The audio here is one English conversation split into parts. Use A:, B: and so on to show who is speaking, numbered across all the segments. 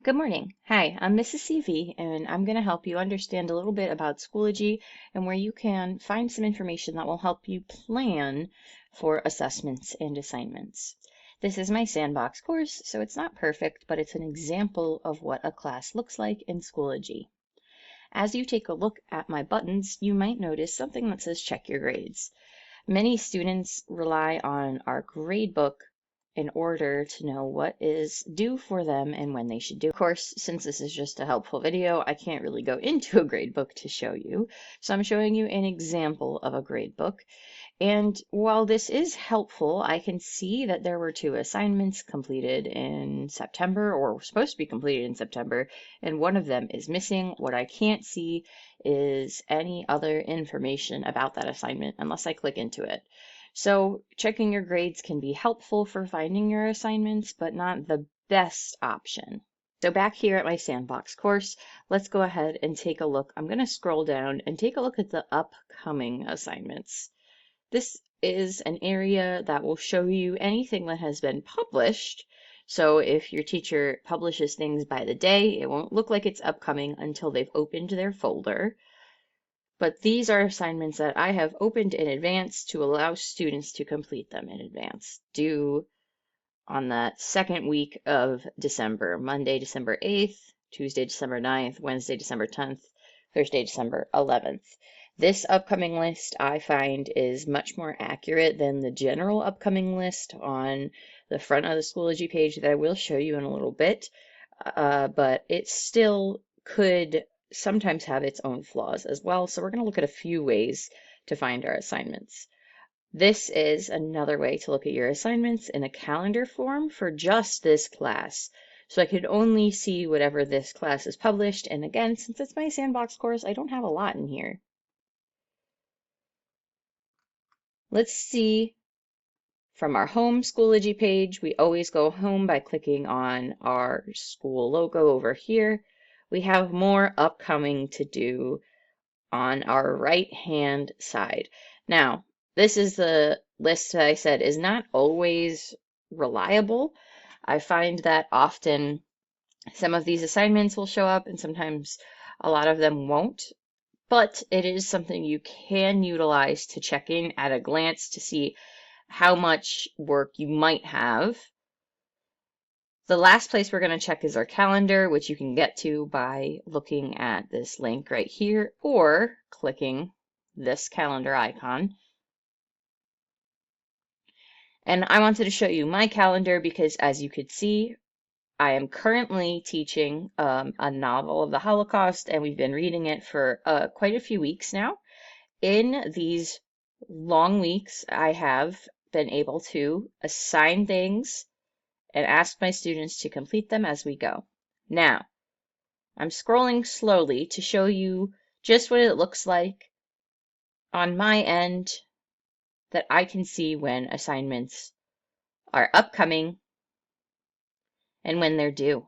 A: Good morning. Hi, I'm Mrs. CV, and I'm going to help you understand a little bit about Schoology and where you can find some information that will help you plan for assessments and assignments. This is my sandbox course, so it's not perfect, but it's an example of what a class looks like in Schoology. As you take a look at my buttons, you might notice something that says check your grades. Many students rely on our grade book in order to know what is due for them and when they should do. Of course, since this is just a helpful video, I can't really go into a grade book to show you. So I'm showing you an example of a grade book. And while this is helpful, I can see that there were 2 assignments completed in September, or were supposed to be completed in September, and one of them is missing. What I can't see is any other information about that assignment unless I click into it. So checking your grades can be helpful for finding your assignments, but not the best option. So back here at my sandbox course, let's go ahead and take a look. I'm going to scroll down and take a look at the upcoming assignments. This is an area that will show you anything that has been published. So if your teacher publishes things by the day, it won't look like it's upcoming until they've opened their folder. But these are assignments that I have opened in advance to allow students to complete them in advance, due on the second week of December, Monday, December 8th, Tuesday, December 9th, Wednesday, December 10th, Thursday, December 11th. This upcoming list I find is much more accurate than the general upcoming list on the front of the Schoology page that I will show you in a little bit, but it still could sometimes have its own flaws as well. So we're going to look at a few ways to find our assignments. This is another way to look at your assignments in a calendar form for just this class. So I could only see whatever this class is published. And again, since it's my sandbox course, I don't have a lot in here. Let's see from our home Schoology page. We always go home by clicking on our school logo over here. We have more upcoming to do on our right-hand side. Now, this is the list that I said is not always reliable. I find that often some of these assignments will show up and sometimes a lot of them won't. But it is something you can utilize to check in at a glance to see how much work you might have. The last place we're going to check is our calendar, which you can get to by looking at this link right here or clicking this calendar icon. And I wanted to show you my calendar because, as you could see, I am currently teaching a novel of the Holocaust, and we've been reading it for quite a few weeks now. In these long weeks, I have been able to assign things and ask my students to complete them as we go. Now, I'm scrolling slowly to show you just what it looks like on my end that I can see when assignments are upcoming and when they're due.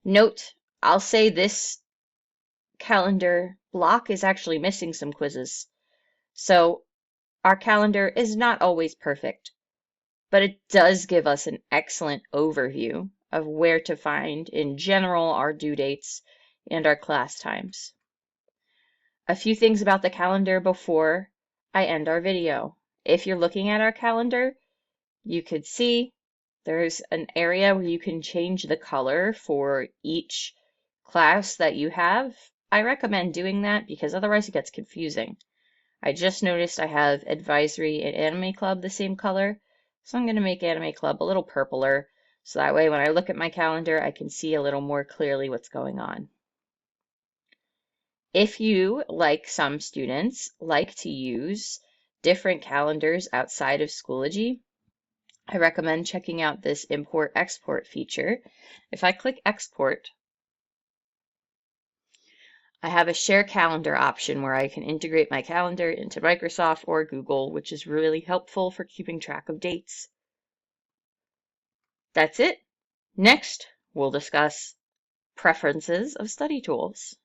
A: Note, I'll say this calendar block is actually missing some quizzes. So our calendar is not always perfect, but it does give us an excellent overview of where to find, in general, our due dates and our class times. A few things about the calendar before I end our video. If you're looking at our calendar, you could see there's an area where you can change the color for each class that you have. I recommend doing that because otherwise it gets confusing. I just noticed I have Advisory and Anime Club the same color, so I'm going to make Anime Club a little purpler, so that way when I look at my calendar, I can see a little more clearly what's going on. If you, like some students, like to use different calendars outside of Schoology, I recommend checking out this import-export feature. If I click export, I have a share calendar option where I can integrate my calendar into Microsoft or Google, which is really helpful for keeping track of dates. That's it. Next, we'll discuss preferences of study tools.